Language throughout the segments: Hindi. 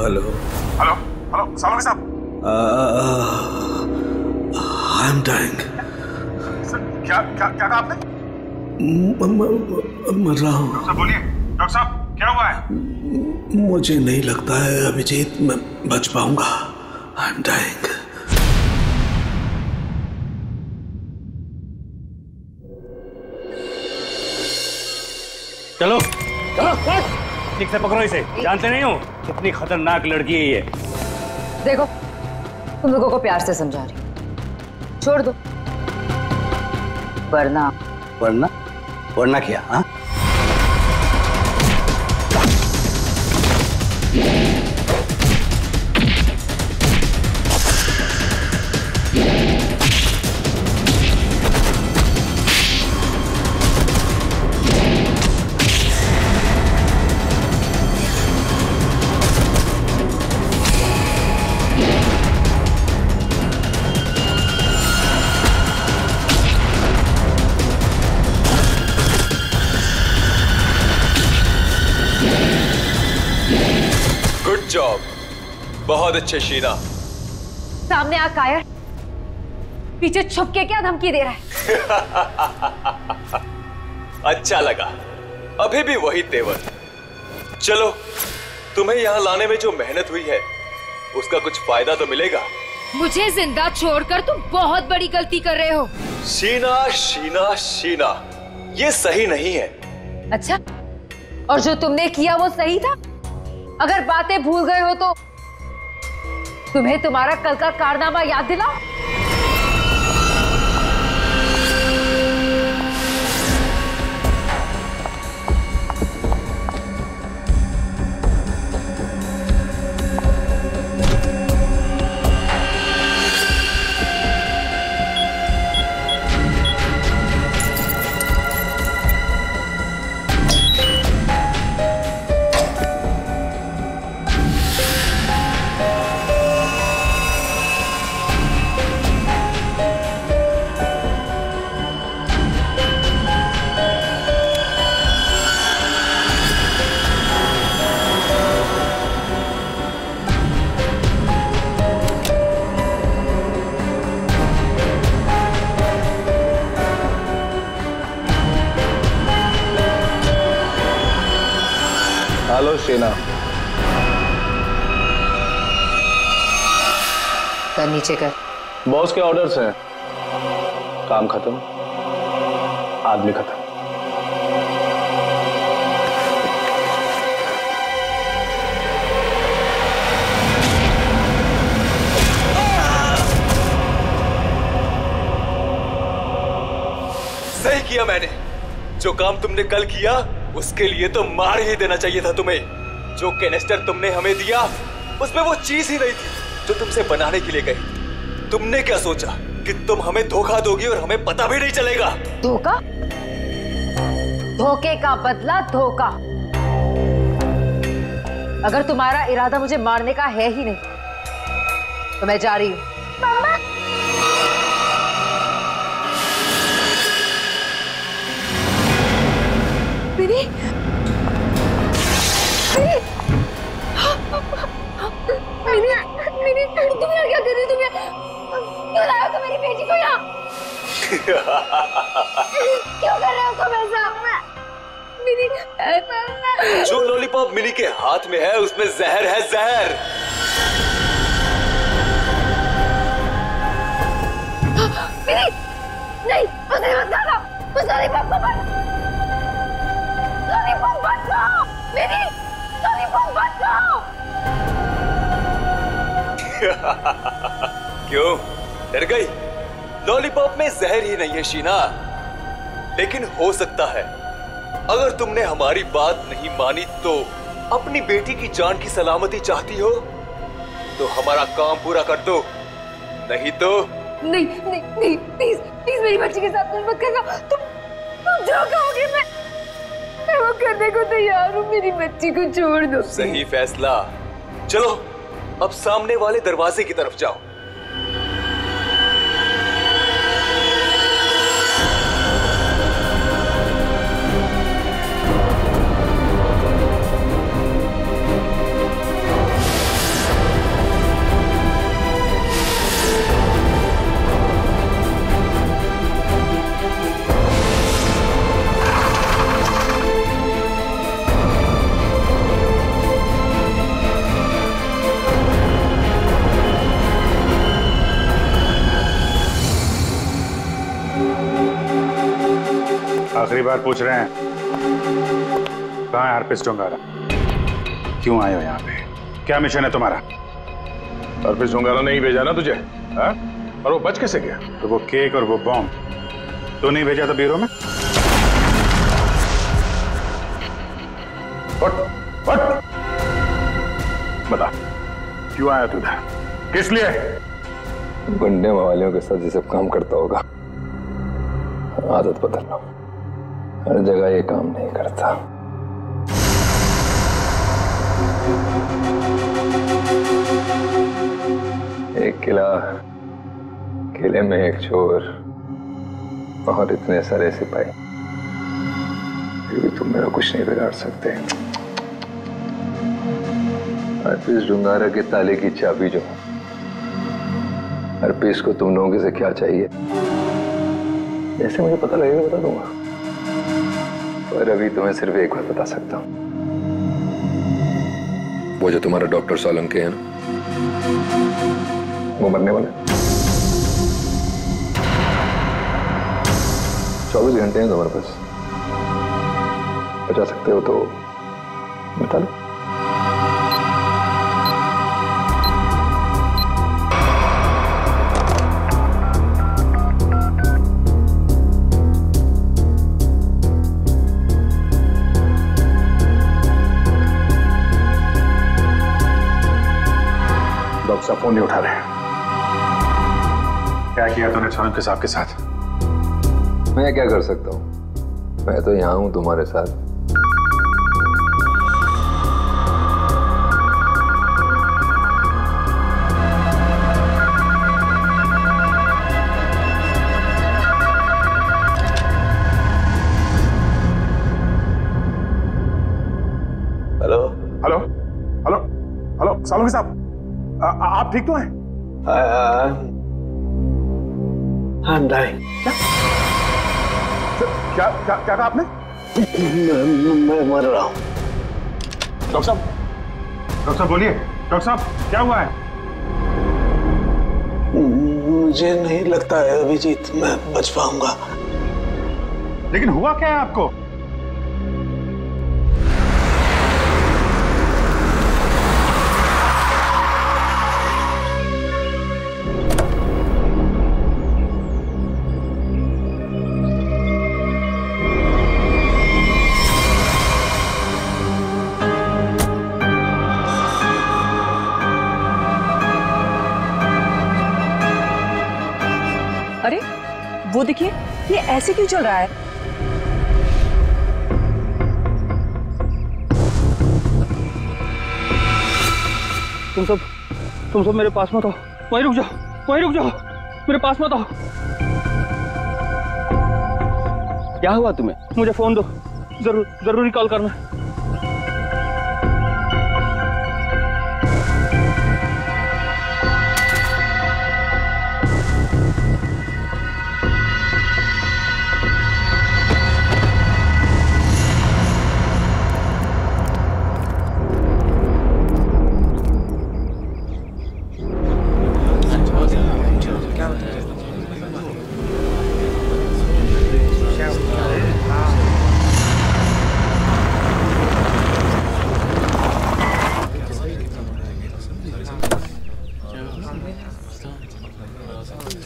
हेलो हेलो हेलो सालवी साहब। I am dying. क्या क्या क्या कहा आपने? मर रहा हूँ। डॉक्टर साहब बोलिए, डॉक्टर साहब क्या हुआ है? मुझे नहीं लगता है अभिजीत मैं बच पाऊंगा। I am dying. चलो चलो ठीक से पकड़ो इसे। जानते नहीं हो कितनी खतरनाक लड़की है ये। देखो तुम लोगों को प्यार से समझा रही, छोड़ दो वरना वरना वरना क्या? हाँ जॉब, बहुत अच्छे शीना। सामने आ कायर, पीछे छुप के क्या धमकी दे रहा है? अच्छा लगा, अभी भी वही तेवर। चलो तुम्हें यहाँ लाने में जो मेहनत हुई है उसका कुछ फायदा तो मिलेगा। मुझे जिंदा छोड़कर तुम बहुत बड़ी गलती कर रहे हो। शीना शीना शीना, ये सही नहीं है। अच्छा, और जो तुमने किया वो सही था? अगर बातें भूल गए हो तो तुम्हें तुम्हारा कल का कारनामा याद दिलाओ। हेलो शीना। कर नीचे कर। बॉस के ऑर्डर्स हैं। काम खत्म, आदमी खत्म। सही किया मैंने। जो काम तुमने कल किया उसके लिए तो मार ही देना चाहिए था तुम्हें। जो कैनिस्टर तुमने हमें दिया उसमें वो चीज ही नहीं थी जो तुमसे बनाने के लिए गई। तुमने क्या सोचा कि तुम हमें धोखा दोगी और हमें पता भी नहीं चलेगा? धोखा? धोखे का बदला धोखा। अगर तुम्हारा इरादा मुझे मारने का है ही नहीं तो मैं जा रही हूं। मम्मा! मिनी! मिनी! मिनी! तुम यहाँ क्या कर रही हो? तुम क्यों लाए हो तुम मेरी बेटी को यहाँ? क्यों कर रहे हो तुम ऐसा? मिनी! जो लॉलीपॉप मिनी के हाथ में है उसमें जहर है, जहर। मिनी! नहीं, उसे मत खाना। उस लॉलीपॉप को मत। लॉलीपॉप मत खाओ। मिनी! लॉलीपॉप मत खाओ। क्यों डर गई? लॉलीपॉप में जहर ही नहीं है शीना, लेकिन हो सकता है अगर तुमने हमारी बात नहीं मानी तो अपनी बेटी की जान की सलामती चाहती हो तो हमारा काम पूरा कर दो, नहीं तो नहीं नहीं नहीं, प्लीज प्लीज मेरी बच्ची के साथ कुछ मत करना। तुम जो कहोगे मैं वो करने को तैयार हूँ। मेरी बच्ची को छोड़ दो। सही फैसला। चलो अब सामने वाले दरवाजे की तरफ जाओ। बार पूछ रहे हैं, कहाँ है हरप्रीत डोंगारा? क्यों आए हो यहाँ पे? क्या मिशन है तुम्हारा? हरप्रीत डोंगारा ने ही भेजा ना तुझे, हाँ? और वो बच कैसे गया? तो वो केक और वो बॉम्ब तो नहीं भेजा था ब्यूरो में? उठ बता, क्यों आया तू इधर? किस लिए? गुंडे मवालियों के साथ ये सब काम करता होगा। आदत बदल लो, हर जगह ये काम नहीं करता। एक किला, किले में एक चोर और इतने सारे सिपाही, फिर भी तुम मेरा कुछ नहीं बिगाड़ सकते। हरप्रीत डोंगारा के ताले की चाबी जो, हरप्रीत को तुम लोगों से क्या चाहिए जैसे मुझे पता लगेगा बता दूंगा, पर अभी तुम्हें सिर्फ एक बात बता सकता हूं। वो जो तुम्हारा डॉक्टर सोलंकी है ना, वो मरने वाला है। 24 घंटे हैं तुम्हारे पास, बचा सकते हो तो बता दो। डॉक्टर साहब फोन नहीं उठा रहे। क्या किया तूने सोलंकी साहब के साथ? मैं क्या कर सकता हूं? मैं तो यहां हूं तुम्हारे साथ। Hello hello hello hello Solanki साहब, आप ठीक तो हैं? I'm dying. क्या क्या क्या कहा आपने? मैं मर रहा हूँ। डॉक्टर साहब बोलिए। डॉक्टर साहब क्या हुआ है? मुझे नहीं लगता है अभिजीत मैं बच पाऊंगा। लेकिन हुआ क्या है आपको? अरे वो देखिए, ये ऐसे क्यों चल रहा है? तुम सब मेरे पास मत आओ, वहीं रुक जाओ, मेरे पास मत आओ। क्या हुआ तुम्हें? मुझे फोन दो, जरूरी कॉल करना।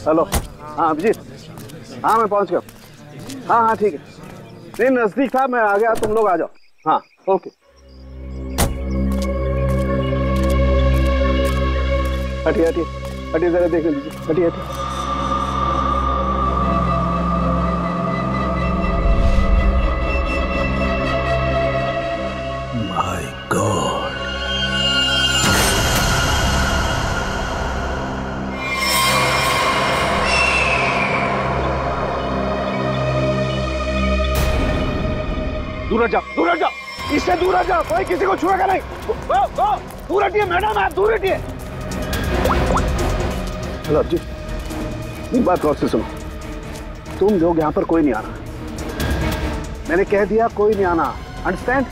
हेलो, हाँ अभिजीत, हाँ मैं पहुंच गया। हाँ ठीक है, नहीं नजदीक था, मैं आ गया, तुम लोग आ जाओ। हाँ ओके। हटिए जरा देख लीजिए, हटिए। माय गॉड, दूर हट जाओ, इससे दूर हट जाओ, कोई किसी को छुएगा नहीं। दूर हटिए मैडम, आप दूर हटिए। हेलो जी, एक बात गौर से सुनो, तुम लोग यहाँ पर कोई नहीं आना, मैंने कह दिया कोई नहीं आना, अंडरस्टैंड?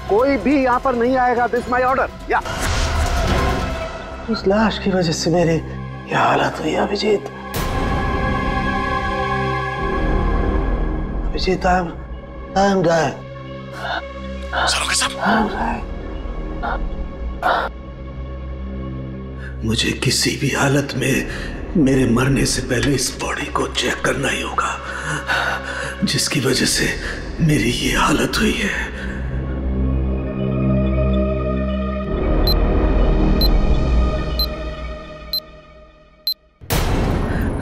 कोई भी यहाँ पर नहीं आएगा, दिस माय ऑर्डर। या उस लाश की वजह से मेरी यह हालत हुई अभिजीत। I'm dying. सरोगे साहब, मुझे किसी भी हालत में मेरे मरने से पहले इस बॉडी को चेक करना ही होगा, जिसकी वजह से मेरी ये हालत हुई है।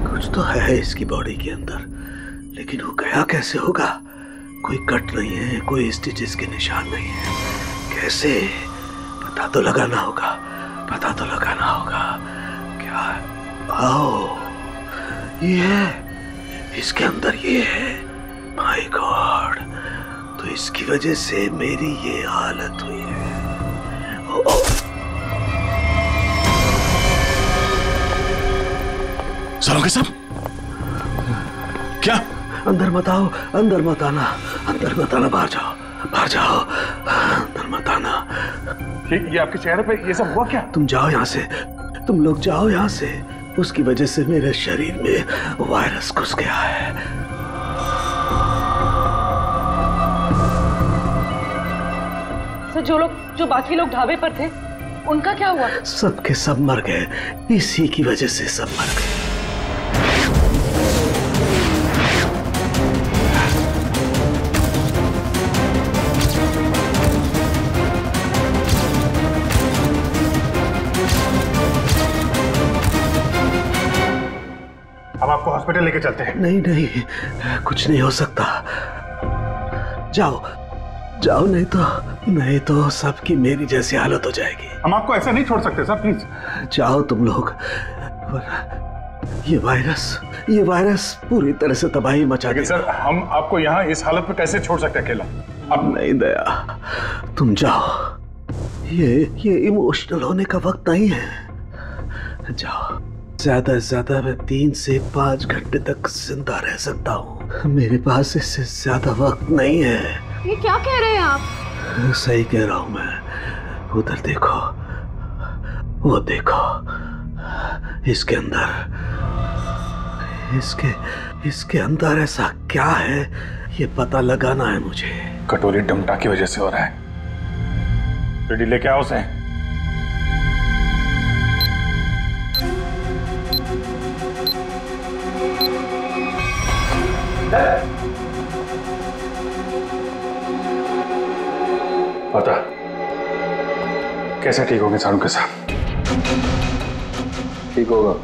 कुछ तो है इसकी बॉडी के अंदर, लेकिन वो गया कैसे होगा? कोई कट नहीं है, कोई स्टिचेस के निशान नहीं है। कैसे? पता तो लगाना होगा, पता तो लगाना होगा। क्या? आओ, ये है, इसके अंदर ये है। माय गॉड, तो इसकी वजह से मेरी ये हालत हुई है। सरोगे साहब, क्या? अंदर मत आओ, अंदर मत आना, अंदर मत आना, बाहर जाओ, बाहर जाओ, अंदर मत आना। ये आपके चेहरे पे ये सब हुआ क्या? तुम जाओ यहाँ से, तुम लोग जाओ यहाँ से। उसकी वजह से मेरे शरीर में वायरस घुस गया है। सर, जो बाकी लोग ढाबे पर थे, उनका क्या हुआ? सब के सब मर गए, इसी की वजह से सब मर गए। अब आपको हॉस्पिटल लेके चलते हैं। नहीं नहीं, कुछ नहीं हो सकता। जाओ जाओ, नहीं तो सबकी मेरी जैसी हालत हो जाएगी। हम आपको ऐसा नहीं छोड़ सकते सर, प्लीज जाओ तुम लोग। ये वायरस पूरी तरह से तबाही मचा देगा। सर, हम आपको यहाँ इस हालत में कैसे छोड़ सकते हैं अकेला? अब नहीं दया, तुम जाओ। ये इमोशनल होने का वक्त नहीं है। जाओ। ज्यादा से ज्यादा मैं 3 से 5 घंटे तक जिंदा रह सकता हूँ। मेरे पास इससे ज्यादा वक्त नहीं है। ये क्या कह रहे हैं आप? सही कह रहा हूँ मैं। उधर देखो, वो देखो, इसके अंदर ऐसा क्या है, ये पता लगाना है मुझे। कटोरी डमटा की वजह से हो रहा है। रेडी लेके आओ उसे। पता कैसे ठीक होंगे सारू के साथ? ठीक होगा।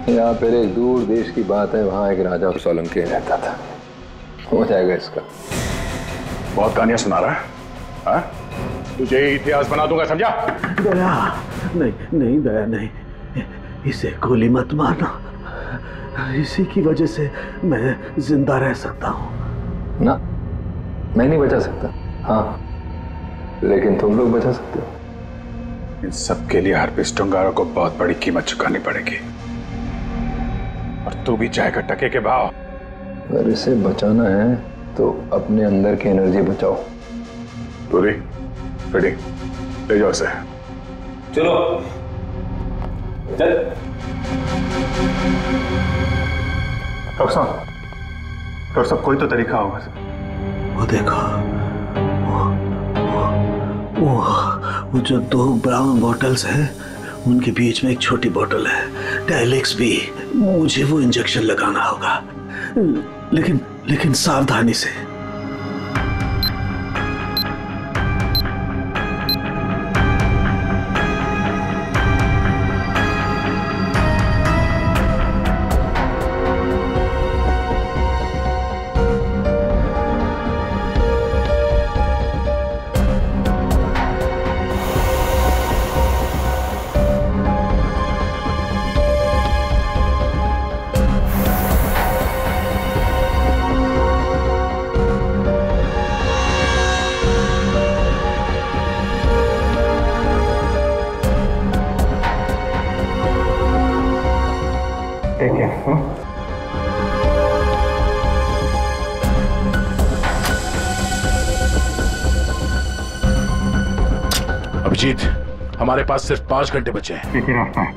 यहाँ पर एक दूर देश की बात है, वहां एक राजा सोलंकी रहता था। हो जाएगा इसका। बहुत कहानियां सुना रहा है, हाँ? तुझे इतिहास बना दूंगा, समझा? दया नहीं, दया नहीं, इसे गोली मत मारना। इसी की वजह से मैं जिंदा रह सकता हूँ। ना, मैं नहीं बचा सकता, हाँ, लेकिन तुम लोग बचा सकते हो। इन सब के लिए हार्पिस टुंगारा को बहुत बड़ी कीमत चुकानी पड़ेगी, और तू भी चाहेगा टके के भाव। अगर इसे बचाना है तो अपने अंदर की एनर्जी बचाओ। पूरी रेडी, ले जाओ इसे। चलो चल। डॉक्टर साहब, कोई तो तरीका होगा। वो देखो, वो जो 2 ब्राउन बॉटल्स हैं, उनके बीच में एक छोटी बोतल है, टाइलेक्स भी। मुझे वो इंजेक्शन लगाना होगा, लेकिन सावधानी से। अभिजीत, हमारे पास सिर्फ 5 घंटे बचे हैं। एक ही रास्ता है।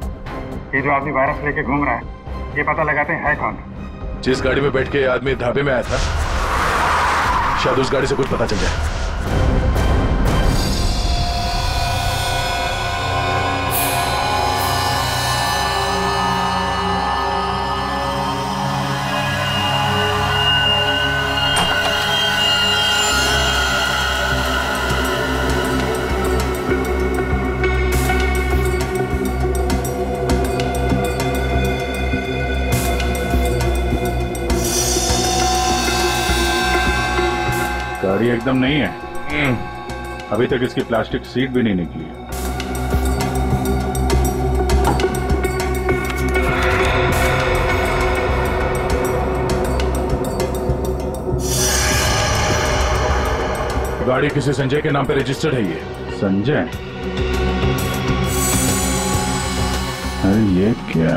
ये जो आदमी वायरस लेके घूम रहा है, ये पता लगाते हैं है कौन। जिस गाड़ी में बैठ के ये आदमी ढाबे में आया था, शायद उस गाड़ी से कुछ पता चल जाए। गाड़ी एकदम नहीं है। अभी तक इसकी प्लास्टिक सीट भी नहीं निकली है। गाड़ी किसी संजय के नाम पे रजिस्टर्ड है। ये संजय? अरे ये क्या?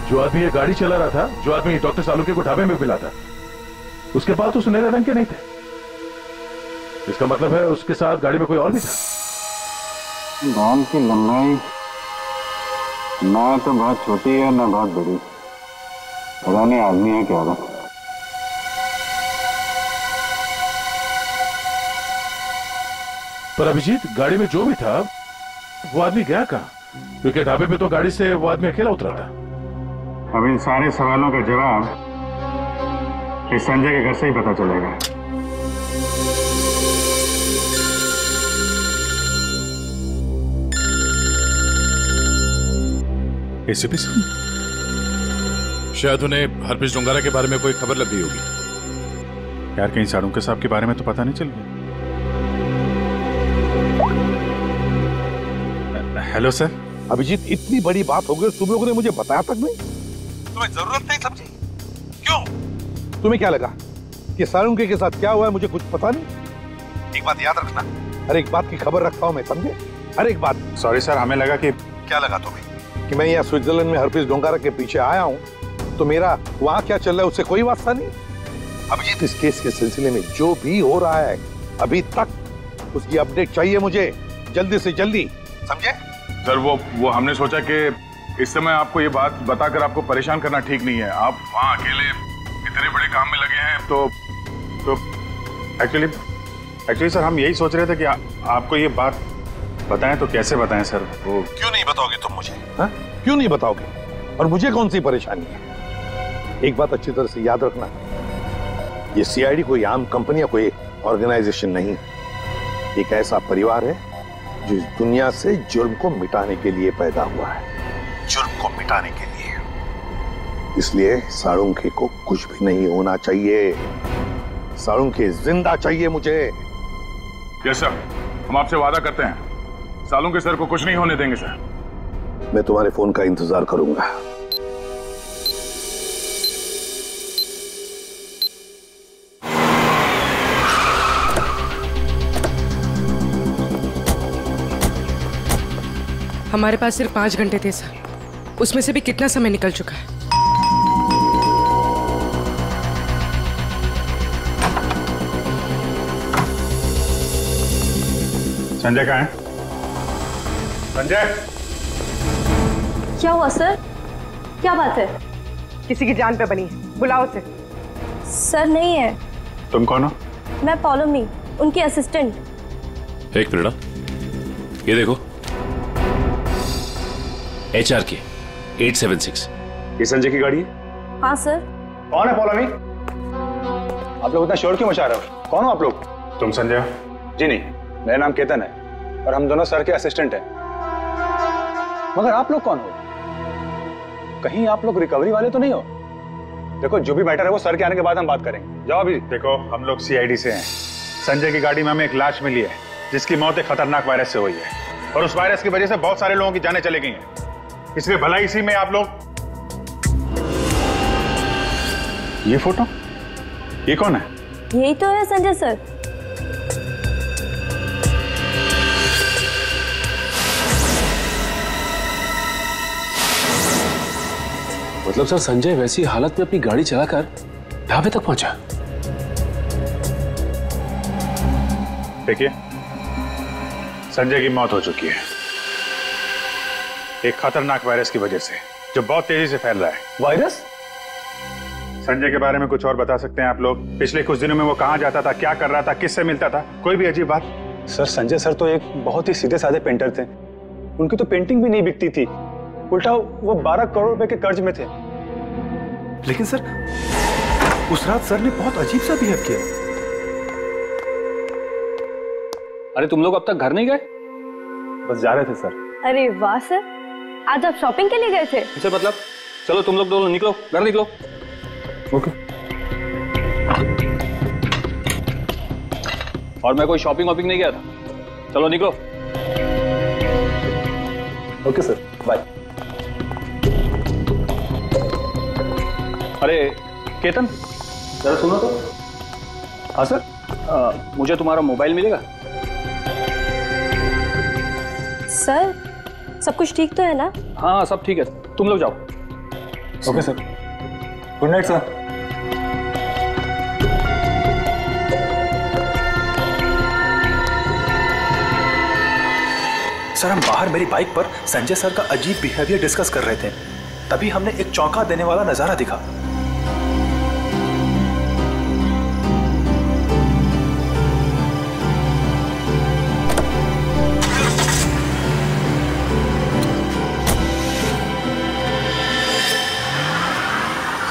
जो आदमी ये गाड़ी चला रहा था, जो आदमी डॉक्टर सालुके को ढाबे में मिला था, उसके पास तो सुनहरे रंग के नहीं थे। इसका मतलब है उसके साथ गाड़ी में कोई और भी था। बाल की लंबाई ना तो बहुत छोटी है ना बहुत बड़ी। पता नहीं आदमी है क्या था। पर अभिजीत, गाड़ी में जो भी था वो आदमी गया कहां? क्योंकि ढाबे पे तो गाड़ी से वो आदमी अकेला उतरा था। अब इन सारे सवालों का जवाब इस संजय के घर से ही पता चलेगा। एसीपी साहब, शायद उन्हें हरप्रीत डोंगारा के बारे में कोई खबर लग गई होगी। यार कहीं साड़ू के साहब के बारे में तो पता नहीं चल गया? Hello sir. अभिजीत, इतनी बड़ी बात हो गई, तुम लोगों ने मुझे बताया तक नहीं? तुम्हें जरूरत नहीं समझी? क्यों? तुम्हें क्या लगा कि साळुंके के साथ क्या हुआ है मुझे कुछ पता नहीं? एक बात याद रखना। हर एक बात की खबर रखता हूं मैं, समझे? हर एक बात। सॉरी सर, हमें लगा कि... क्या लगा तुम्हें? कि मैं यहाँ स्विट्जरलैंड में हरप्रीत डोंगारा के पीछे आया हूँ, तो मेरा वहां क्या चल रहा है उससे कोई वास्ता नहीं। अभिजीत, इस केस के सिलसिले में जो भी हो रहा है अभी तक, उसकी अपडेट चाहिए मुझे, जल्दी से जल्दी, समझे? सर वो हमने सोचा कि इस समय आपको ये बात बताकर आपको परेशान करना ठीक नहीं है। आप वहाँ अकेले इतने बड़े काम में लगे हैं, तो एक्चुअली सर हम यही सोच रहे थे कि आपको ये बात बताएं तो कैसे बताएं सर? वो क्यों नहीं बताओगे तुम मुझे? हाँ? क्यों नहीं बताओगे? और मुझे कौन सी परेशानी है? एक बात अच्छी तरह से याद रखना, ये सीआईडी कोई आम कंपनी या कोई ऑर्गेनाइजेशन नहीं, एक ऐसा परिवार है जो इस दुनिया से जुर्म को मिटाने के लिए पैदा हुआ है। जुर्म को मिटाने के लिए? इसलिए साळुंके को कुछ भी नहीं होना चाहिए। साळुंके जिंदा चाहिए मुझे। यस सर, हम आपसे वादा करते हैं साळुंके सर को कुछ नहीं होने देंगे सर। मैं तुम्हारे फोन का इंतजार करूंगा। हमारे पास सिर्फ 5 घंटे थे सर, उसमें से भी कितना समय निकल चुका है। संजय कहाँ है? संजय! क्या हुआ सर? क्या बात है? किसी की जान पे बनी है, बुलाओ उसे। सर नहीं है। तुम कौन हो? मैं पॉलोमी, उनकी असिस्टेंट। एक मिनट, ये देखो, HRK 876। ये संजय की गाड़ी है? हाँ सर। कौन है पॉलोमी? आप लोग इतना शोर क्यों मचा रहे हो? कौन हो आप लोग? तुम संजय हो? जी नहीं, मेरा नाम केतन है और हम दोनों सर के असिस्टेंट हैं। मगर आप लोग कौन हो? कहीं आप लोग रिकवरी वाले तो नहीं हो? देखो, जो भी मैटर है वो सर के आने के बाद हम बात करेंगे। जाओ अभी। देखो, हम लोग सीआईडी से हैं। संजय की गाड़ी में हमें एक लाश मिली है जिसकी मौत एक खतरनाक वायरस से हुई है, और उस वायरस की वजह से बहुत सारे लोगों की जानें चली गई हैं। इसलिए भला इसी में आप लोग... ये फोटो, ये कौन है? यही तो है संजय सर। मतलब सर संजय वैसी हालत में अपनी गाड़ी चलाकर ढाबे तक पहुंचा? देखिए, संजय की मौत हो चुकी है एक खतरनाक वायरस की वजह से, जो बहुत तेजी से फैल रहा है। वायरस? संजय के बारे में कुछ और बता सकते हैं आप लोग? पिछले कुछ दिनों में वो कहां जाता था, क्या कर रहा था, किससे मिलता था? कोई भी अजीब बात? सर संजय सर तो एक बहुत ही सीधे साधे पेंटर थे। उनकी तो पेंटिंग भी नहीं बिकती थी, उल्टा वो 12 करोड़ रुपए के कर्ज में थे। लेकिन सर उस रात सर ने बहुत अजीब सा बिहेव किया। अरे तुम लोग अब तक घर नहीं गए? बस जा रहे थे सर। अरे वाह सर, आज आप शॉपिंग के लिए गए थे? सर मतलब चलो तुम लोग दोनों निकलो, घर निकलो। ओके। और मैं कोई शॉपिंग वॉपिंग नहीं गया था, चलो निकलो। Okay sir, bye. अरे केतन, जरा सुनो तो। हाँ सर, मुझे तुम्हारा मोबाइल मिलेगा? सर सब कुछ ठीक तो है ना? हाँ सब ठीक है, तुम लोग जाओ। Okay sir, good night sir. Sir हम बाहर मेरी बाइक पर संजय सर का अजीब बिहेवियर डिस्कस कर रहे थे, तभी हमने एक चौंका देने वाला नजारा दिखा।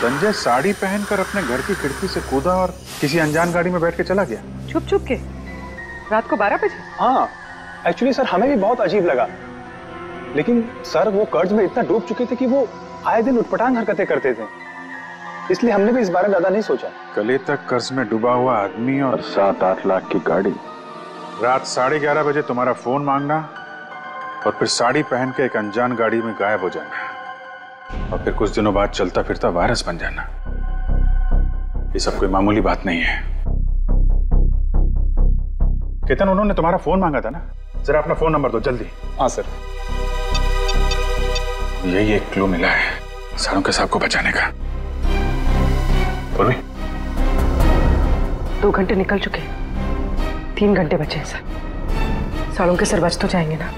संजय साड़ी पहनकर अपने घर की खिड़की से कूदा और किसी अनजान गाड़ी में बैठ के चला गया। छुप छुप के रात को 12 बजे? हाँ एक्चुअली सर हमें भी बहुत अजीब लगा, लेकिन सर वो कर्ज में इतना डूब चुके थे कि वो आए दिन उटपटांग हरकतें करते थे, इसलिए हमने भी इस बारे में ज्यादा नहीं सोचा। गले तक कर्ज में डूबा हुआ आदमी और 7-8 लाख की गाड़ी, रात 11:30 बजे तुम्हारा फोन मांगना और फिर साड़ी पहन के एक अनजान गाड़ी में गायब हो जाना और फिर कुछ दिनों बाद चलता फिरता वायरस बन जाना, ये सब कोई मामूली बात नहीं है। केतन, उन्होंने तुम्हारा फोन मांगा था ना? जरा अपना फोन नंबर दो जल्दी। हाँ सर। यही एक क्लू मिला है सारों के साहब को बचाने का। बोलो। 2 घंटे निकल चुके, 3 घंटे बचे हैं सर। सालों के सर बच तो जाएंगे ना?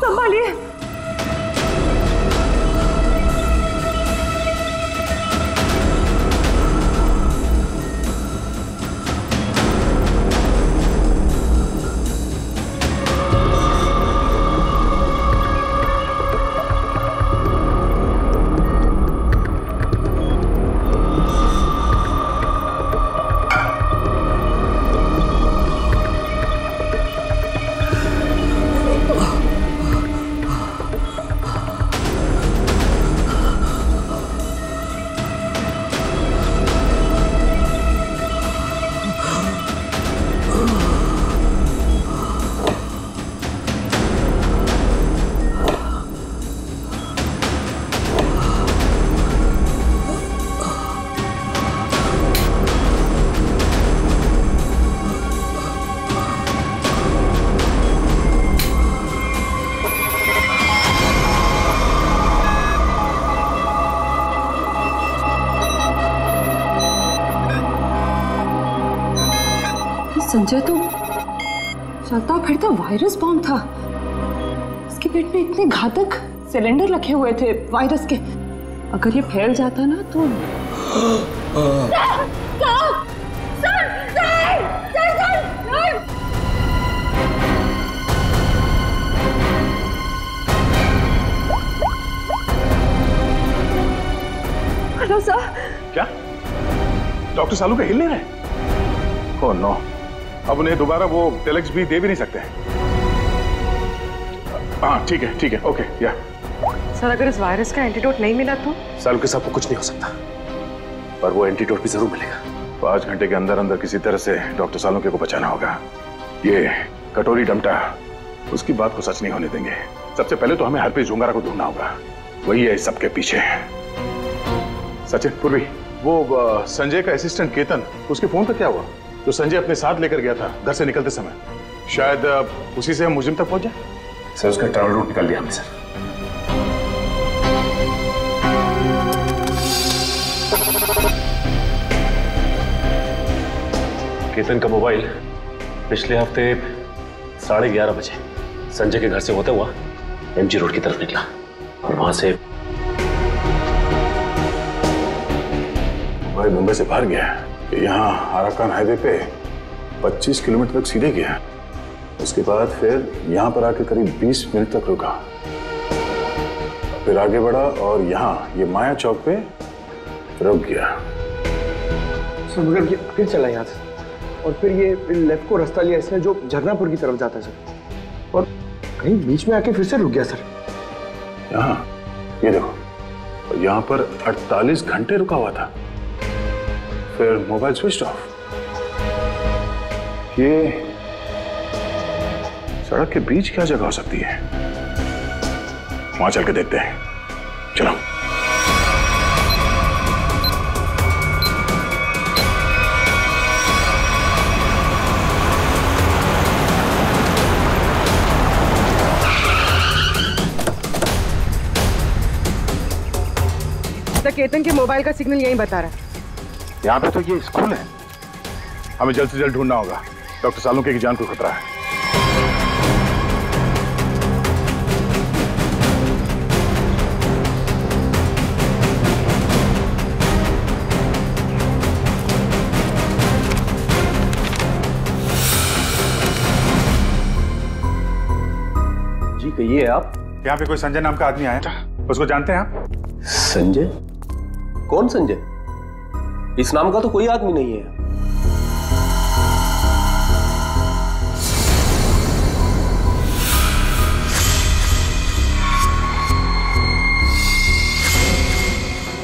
संभालिए। संजय तो चलता फिरता वायरस बॉम्ब था। इसके पेट में इतने घातक सिलेंडर रखे हुए थे वायरस के, अगर ये फैल जाता ना तो सा। क्या डॉक्टर सालू का हिल नहीं रहे? ओह नो, अब उन्हें दोबारा वो टेलेक्स भी दे भी नहीं सकते। हाँ ठीक है ओके या। सर अगर इस वायरस का एंटीडोट नहीं मिला तो? सालू के साथ को कुछ नहीं हो सकता, पर वो एंटीडोट भी जरूर मिलेगा। 5 घंटे के अंदर अंदर किसी तरह से डॉक्टर सालुंके को बचाना होगा। ये कटोरी डमटा उसकी बात को सच नहीं होने देंगे। सबसे पहले तो हमें हरप्रीत झुंगारा को ढूंढना होगा, वही है इस सबके पीछे। सचिन पूर्वी, वो संजय का असिस्टेंट केतन, उसके फोन पर क्या हुआ? जो संजय अपने साथ लेकर गया था घर से निकलते समय, शायद उसी से हम मुजिम तक पहुंच जाए। सर उसका ट्रैवल रूट निकाल लिया हमने सर। केतन का मोबाइल पिछले हफ्ते 11:30 बजे संजय के घर से होता हुआ एमजी रोड की तरफ निकला और वहां से मोबाइल मुंबई से बाहर गया, यहाँ आराकान हाईवे पे 25 किलोमीटर तक सीधे गया। उसके बाद फिर यहाँ पर आके करीब 20 मिनट तक रुका, फिर आगे बढ़ा और यहाँ ये माया चौक पे रुक गया। सर मगर ये फिर चला यहाँ से और फिर ये लेफ्ट को रास्ता लिया इसने जो झरनापुर की तरफ जाता है सर, और कहीं बीच में आके फिर से रुक गया सर। यहाँ ये देखो, यहाँ पर 48 घंटे रुका हुआ था, फिर मोबाइल स्विच ऑफ। ये सड़क के बीच क्या जगह हो सकती है? वहां चल के देखते हैं, चलो। तो केतन के मोबाइल का सिग्नल यही बता रहा है। यहाँ पे तो ये स्कूल है, हमें जल्द से जल्द ढूंढना होगा। डॉक्टर सालुंके की जान को खतरा है। जी कहिए आप। यहाँ पे कोई संजय नाम का आदमी आया था, उसको जानते हैं आप? संजय? कौन संजय? इस नाम का तो कोई आदमी नहीं है।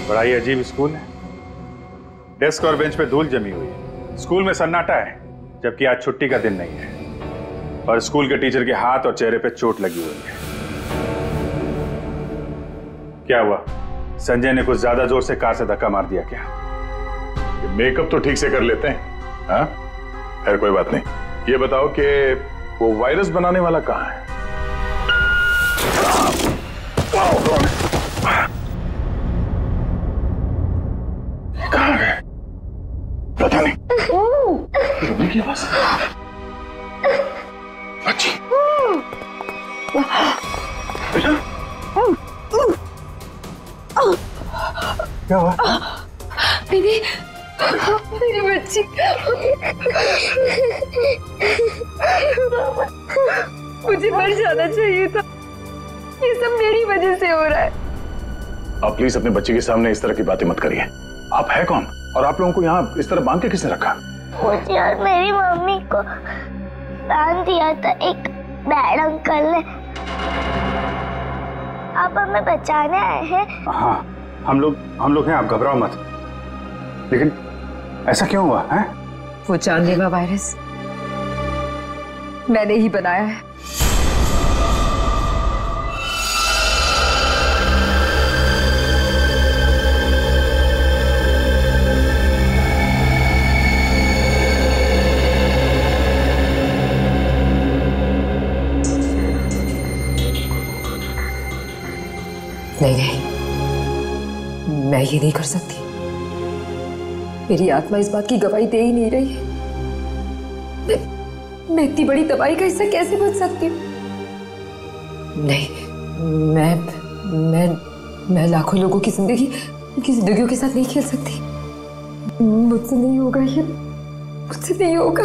बड़ा ही अजीब स्कूल है। डेस्क और बेंच पे धूल जमी हुई है। स्कूल में सन्नाटा है, जबकि आज छुट्टी का दिन नहीं है। और स्कूल के टीचर के हाथ और चेहरे पे चोट लगी हुई है। क्या हुआ? संजय ने कुछ ज्यादा जोर से कार से धक्का मार दिया क्या? मेकअप तो ठीक से कर लेते हैं, हाँ? खैर कोई बात नहीं। ये बताओ कि वो वायरस बनाने वाला कहाँ है? कहाँ गए? पता नहीं। रुकने की आवाज। अच्छी। बेटा? क्या हुआ? दीदी, मेरी बच्ची। मुझे मर जाना चाहिए था। ये सब मेरी वजह से हो रहा है। आप प्लीज अपने बच्चे के सामने इस तरह की बातें मत करिए। आप है कौन? और आप लोगों को यहाँ इस तरह बांध के किसने रखा? मुझे और मेरी मम्मी को बांध दिया था एक बैड अंकल ने। आप हमें बचाने आए हैं? हाँ, हम लोग हैं, आप घबराओ मत। लेकिन ऐसा क्यों हुआ है? वो जानलेवा वायरस मैंने ही बनाया है। नहीं, मैं ये नहीं कर सकती। मेरी आत्मा इस बात की गवाही दे ही नहीं रही है। मैं इतनी बड़ी तबाही का हिस्सा कैसे बन सकती हूँ? नहीं, मैं लाखों लोगों की जिंदगी, उनकी जिंदगियों के साथ नहीं खेल सकती। मुझसे नहीं होगा ये, मुझसे नहीं होगा।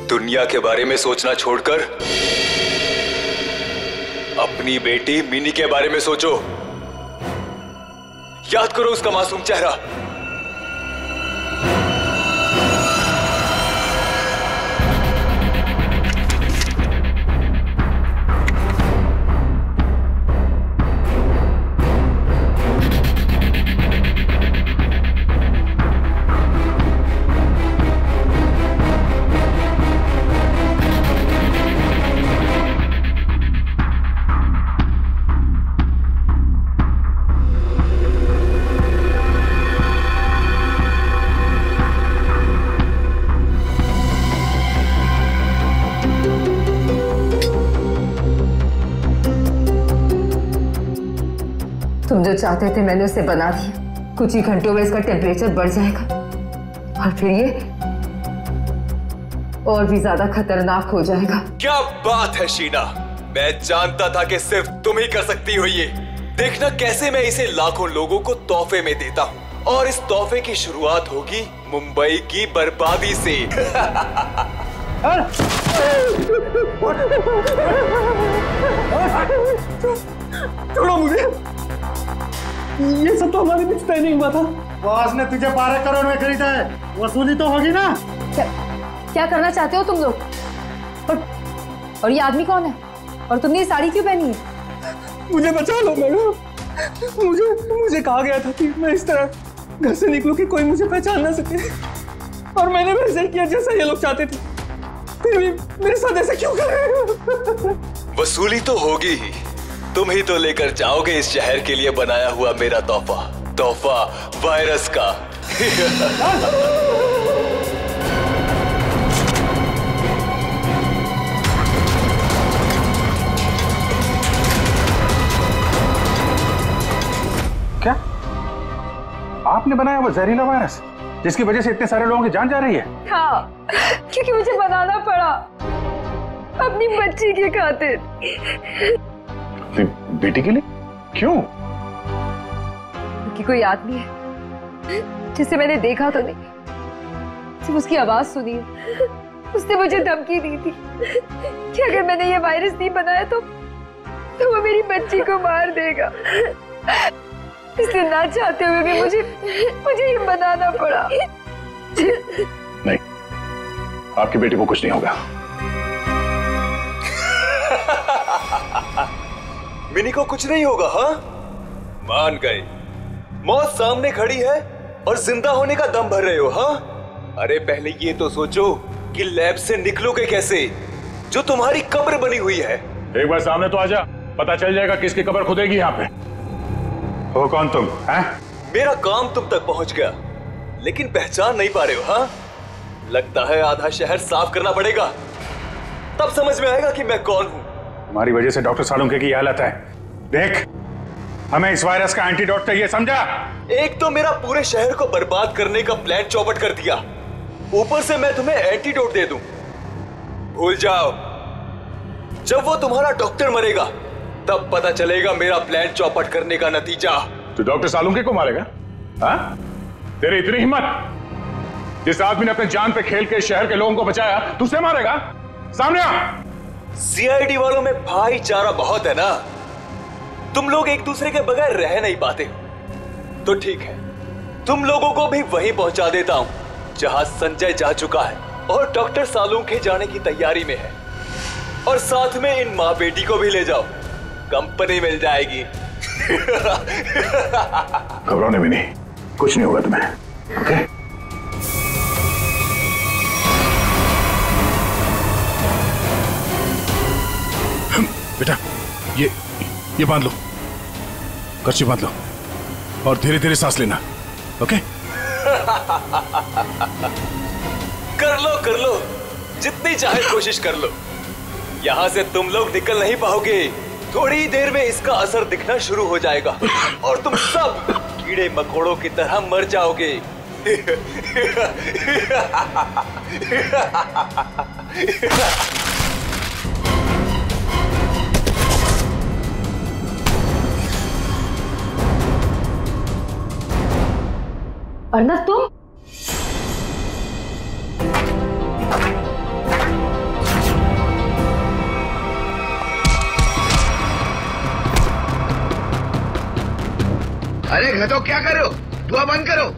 दुनिया के बारे में सोचना छोड़कर अपनी बेटी मिनी के बारे में सोचो। याद करो उसका मासूम चेहरा। तुम जो चाहते थे मैंने उसे बना दिया। कुछ ही घंटों में इसका टेम्परेचर बढ़ जाएगा और फिर ये और भी ज्यादा खतरनाक हो जाएगा। क्या बात है शीना, मैं जानता था कि सिर्फ तुम ही कर सकती हो ये। देखना कैसे मैं इसे लाखों लोगों को तोहफे में देता हूँ और इस तोहफे की शुरुआत होगी मुंबई की बर्बादी से। छोड़ो मुझे, ये सब तो हमारे बीच तय नहीं हुआ था। बॉस ने तुझे 12 करोड़ में खरीदा है, वसूली तो होगी ना। क्या करना चाहते हो तुम लोग? और ये आदमी कौन है? और तुमने ये साड़ी क्यों पहनी है? मुझे बचा लो मैडम। मुझे कहा गया था कि मैं इस तरह घर से निकलूं कि कोई मुझे पहचान ना सके, और मैंने वैसे किया जैसा ये लोग चाहते थे। फिर भी मेरे साथ ऐसा क्यों कर रहे हो? वसूली तो होगी ही, तुम ही तो लेकर जाओगे इस शहर के लिए बनाया हुआ मेरा तोहफा वायरस का। क्या आपने बनाया वो जहरीला वायरस जिसकी वजह से इतने सारे लोगों की जान जा रही है? हाँ, क्योंकि मुझे बनाना पड़ा अपनी बच्ची के खातिर। बेटी के लिए? क्यों? क्योंकि कोई आदमी है जिसे मैंने देखा तो नहीं, सिर्फ उसकी आवाज सुनी है। उसने मुझे धमकी दी थी कि अगर मैंने ये वायरस नहीं बनाया तो वो मेरी बच्ची को मार देगा। इसलिए ना चाहते हुए भी मुझे ये बनाना पड़ा। नहीं, आपकी बेटी को कुछ नहीं होगा। मिनी को कुछ नहीं होगा? हाँ, मान गए। मौत सामने खड़ी है और जिंदा होने का दम भर रहे हो? हाँ, अरे पहले ये तो सोचो कि लैब से निकलोगे कैसे, जो तुम्हारी कब्र बनी हुई है। एक बार सामने तो आजा, पता चल जाएगा किसकी कब्र खुदेगी यहाँ पे। हो कौन तुम? हैं? मेरा काम तुम तक पहुंच गया, लेकिन पहचान नहीं पा रहे हो? हाँ, लगता है आधा शहर साफ करना पड़ेगा, तब समझ में आएगा कि मैं कौन हूँ। हमारी वजह से डॉक्टर सालुंके की हालत है। देख, हमें इस वायरस का एंटीडोट चाहिए, समझा? एक तो मेरा पूरे शहर को बर्बाद करने का प्लान चौपट कर दिया, ऊपर से मैं तुम्हें एंटीडोट दे दूं। भूल जाओ, जब वो तुम्हारा डॉक्टर मरेगा तब पता चलेगा मेरा प्लान चौपट करने का नतीजा। तो डॉक्टर सालुंके को मारेगा? हाँ? तेरी इतनी हिम्मत? जिस आदमी ने अपने जान पे खेल के शहर के लोगों को बचाया, तू उसे मारेगा? सामने आ। सीआईडी वालों में भाईचारा बहुत है ना, तुम लोग एक दूसरे के बगैर रह नहीं पाते। तो ठीक है, तुम लोगों को भी वहीं पहुंचा देता हूं जहां संजय जा चुका है और डॉक्टर सालुंके जाने की तैयारी में है। और साथ में इन माँ बेटी को भी ले जाओ, कंपनी मिल जाएगी। घबराने भी नहीं, कुछ नहीं होगा तुम्हें। ओके? बेटा, ये बांध लो, कर्ची बांध लो और धीरे धीरे सांस लेना। ओके? कर लो, जितनी चाहे कोशिश कर लो। यहां से तुम लोग निकल नहीं पाओगे, थोड़ी ही देर में इसका असर दिखना शुरू हो जाएगा और तुम सब कीड़े मकोड़ों की तरह मर जाओगे। अर्नब, तुम? अरे घटो, क्या कर रहे हो? धुआं बंद करो।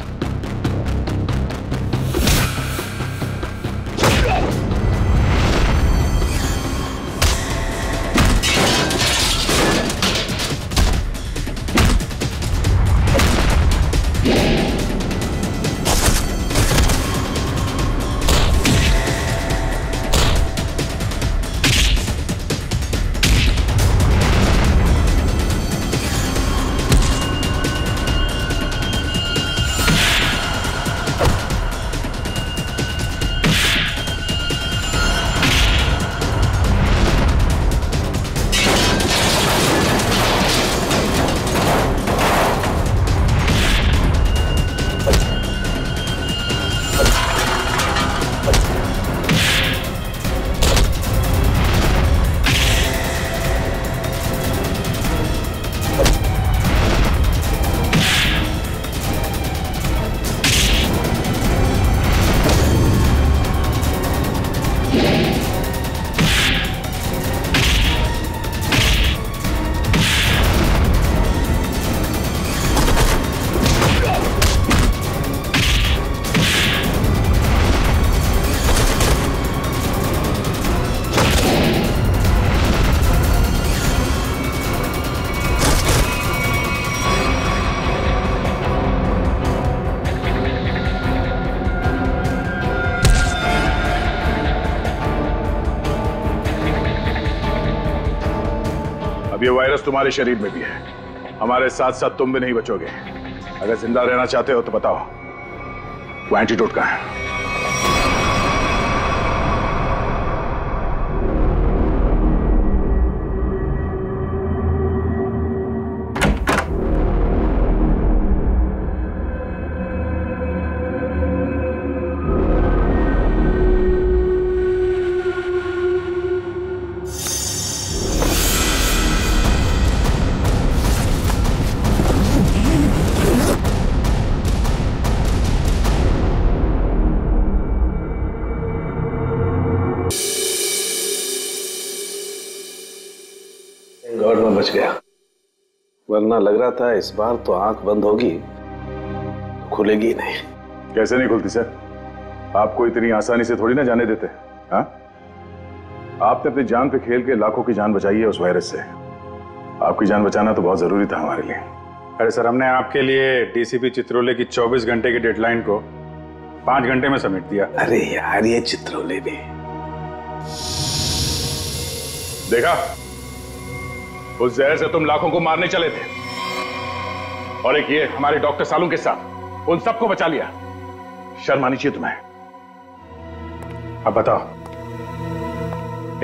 ये वायरस तुम्हारे शरीर में भी है, हमारे साथ साथ तुम भी नहीं बचोगे। अगर जिंदा रहना चाहते हो तो बताओ, वो एंटीडोट कहाँ है? गॉड में बच गया, वरना लग रहा था इस बार तो आंख बंद होगी तो खुलेगी नहीं। कैसे नहीं खुलती सर? आपको इतनी आसानी से थोड़ी ना जाने देते। हाँ, आपने अपनी जान पे खेल के लाखों की जान बचाई है उस वायरस से। आपकी जान बचाना तो बहुत जरूरी था हमारे लिए। अरे सर, हमने आपके लिए डीसीपी चित्रोले की 24 घंटे की डेडलाइन को 5 घंटे में समेट दिया। अरे यार, ये चित्रोले भी देखा, उस जहर से तुम लाखों को मारने चले थे, और एक ये हमारे डॉक्टर सालू के साथ उन सबको बचा लिया। शर्म आनी चाहिए तुम्हें। अब बताओ,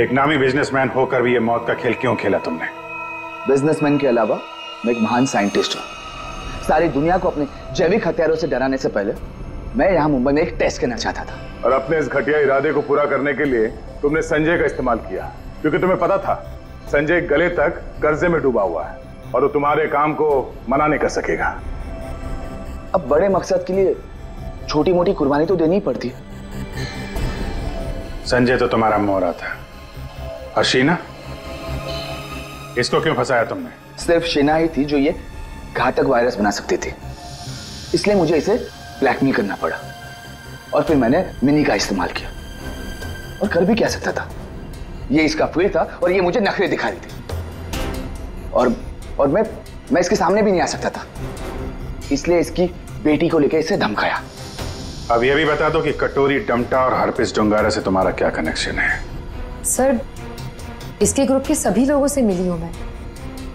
एक नामी बिजनेसमैन होकर भी ये मौत का खेल क्यों खेला तुमने? बिजनेसमैन के अलावा मैं एक महान साइंटिस्ट हूं। सारी दुनिया को अपने जैविक हथियारों से डराने से पहले मैं यहां मुंबई में एक टेस्ट करना चाहता था। और अपने इस घटिया इरादे को पूरा करने के लिए तुमने संजय का इस्तेमाल किया, क्योंकि तुम्हें पता था संजय गले तक कर्जे में डूबा हुआ है और वो तुम्हारे काम को मना नहीं कर सकेगा। अब बड़े मकसद के लिए छोटी मोटी कुर्बानी तो देनी ही पड़ती है। संजय तो तुम्हारा मोहरा था, और शीना, इसको क्यों फंसाया तुमने? सिर्फ शीना ही थी जो ये घातक वायरस बना सकती थी, इसलिए मुझे इसे ब्लैकमेल करना पड़ा। और फिर मैंने मिनी का इस्तेमाल किया, और कर भी क्या सकता था, ये इसका फील्ड था और ये मुझे नखरे दिखा रही थी। और मैं इसके सामने भी नहीं आ सकता था, इसलिए इसकी बेटी को लेकर इसे धमकाया। अब ये भी बता दो कि कटोरी डमटा और हरपिस डोंगारा से तुम्हारा क्या कनेक्शन है? सर, इसके ग्रुप के सभी लोगों से मिली हूं मैं,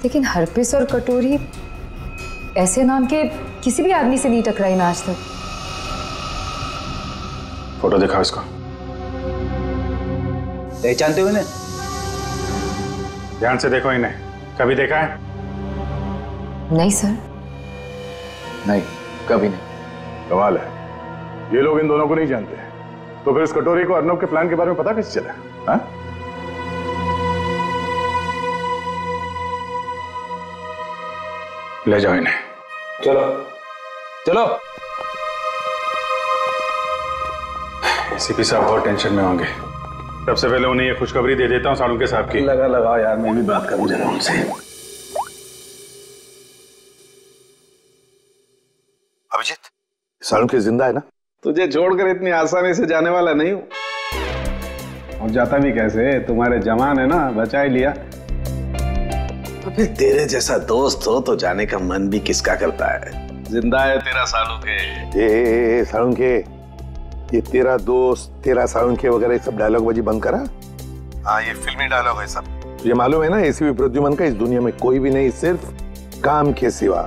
लेकिन हरपिस और कटोरी ऐसे नाम के किसी भी आदमी से नहीं टकराई मैं आज तक। फोटो दिखाओ इसको। पहचानते हो इन्हें? ध्यान से देखो इन्हें, कभी देखा है? नहीं सर। नहीं, कभी नहीं। कमाल है, ये लोग इन दोनों को नहीं जानते, तो फिर इस कटोरी को अर्नब के प्लान के बारे में पता कैसे चला? हाँ? ले जाओ इन्हें। चलो चलो। एसीपी साहब बहुत टेंशन में होंगे। सबसे पहले उन्हें ये खुशखबरी दे देता हूँ सालुंके साहब की। लगाओ यार, मैं भी बात करूं जरा उनसे। अभिजीत, सालुंखे जिंदा है ना? तुझे छोड़कर इतनी आसानी से जाने वाला नहीं हूँ। और जाता भी कैसे, तुम्हारे जवान है ना, बचा ही लिया। तो फिर तेरे जैसा दोस्त हो तो जाने का मन भी किसका करता है। जिंदा है तेरा सालुंखे। ये सालुंखे, ये तेरा दोस्त, तेरा सालुंखे वगैरह सब डायलॉग बाजी बंद करा। हाँ, ये फिल्मी डायलॉग है सब। तुझे मालूम है ना, एसीपी प्रद्युमन का इस दुनिया में कोई भी नहीं, सिर्फ काम के सिवा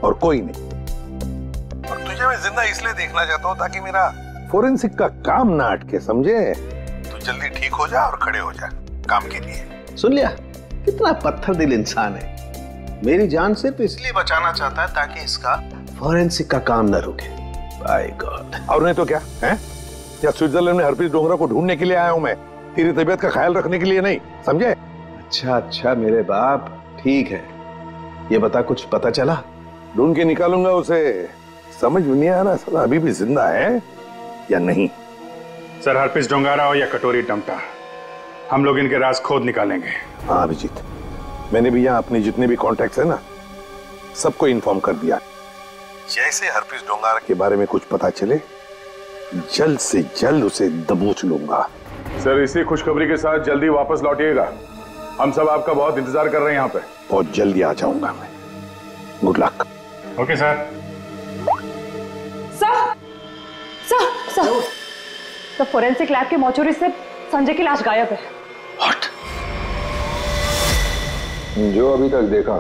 और कोई नहीं। और तुझे मैं जिंदा इसलिए देखना चाहता हूँ ताकि मेरा फोरेंसिक का काम ना अटके, समझे? तू जल्दी ठीक हो जा और खड़े हो जा काम के लिए। सुन लिया, कितना पत्थर दिल इंसान है। मेरी जान सिर्फ इसलिए बचाना चाहता है ताकि इसका फोरेंसिक का काम न रुके। By God. और नहीं तो क्या है? क्या स्विट्जरलैंड में हरप्रीत डोंगरा को ढूंढने के लिए आया हूं मैं, तेरी तबीयत का ख्याल रखने के लिए नहीं, समझे? अच्छा अच्छा मेरे बाप, ठीक है। ये बता, कुछ पता चला? ढूंढ के निकालूंगा उसे। समझ में नहीं आ रहा साला अभी भी जिंदा है या नहीं। सर, हरप्रीत डोंगारा हो या कटोरी डमटा, हम लोग इनके राज खोद निकालेंगे। हाँ अभिजीत, मैंने भी यहाँ अपने जितने भी कॉन्टैक्ट्स है ना, सबको इन्फॉर्म कर दिया। जैसे हरप्रीत डोंगारा के बारे में कुछ पता चले, जल्द से जल्द उसे दबोच लूंगा। सर, इसी खुशखबरी के साथ जल्दी वापस लौटिएगा। हम सब आपका बहुत इंतजार कर रहे हैं यहाँ पे। बहुत जल्दी आ जाऊंगा मैं। Good luck. Okay sir. Sir, forensic lab के मॉर्चरी से संजय की लाश गायब है। जो अभी तक देखा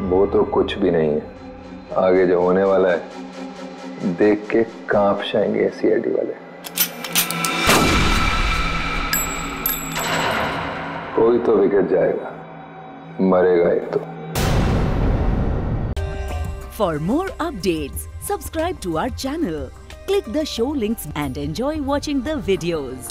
वो तो कुछ भी नहीं है। आगे जो होने वाला है देख के कांप जाएंगे सीआईडी वाले। कोई तो विकेट जाएगा, मरेगा एक तो। For more updates, subscribe to our channel, click the show links and enjoy watching the videos.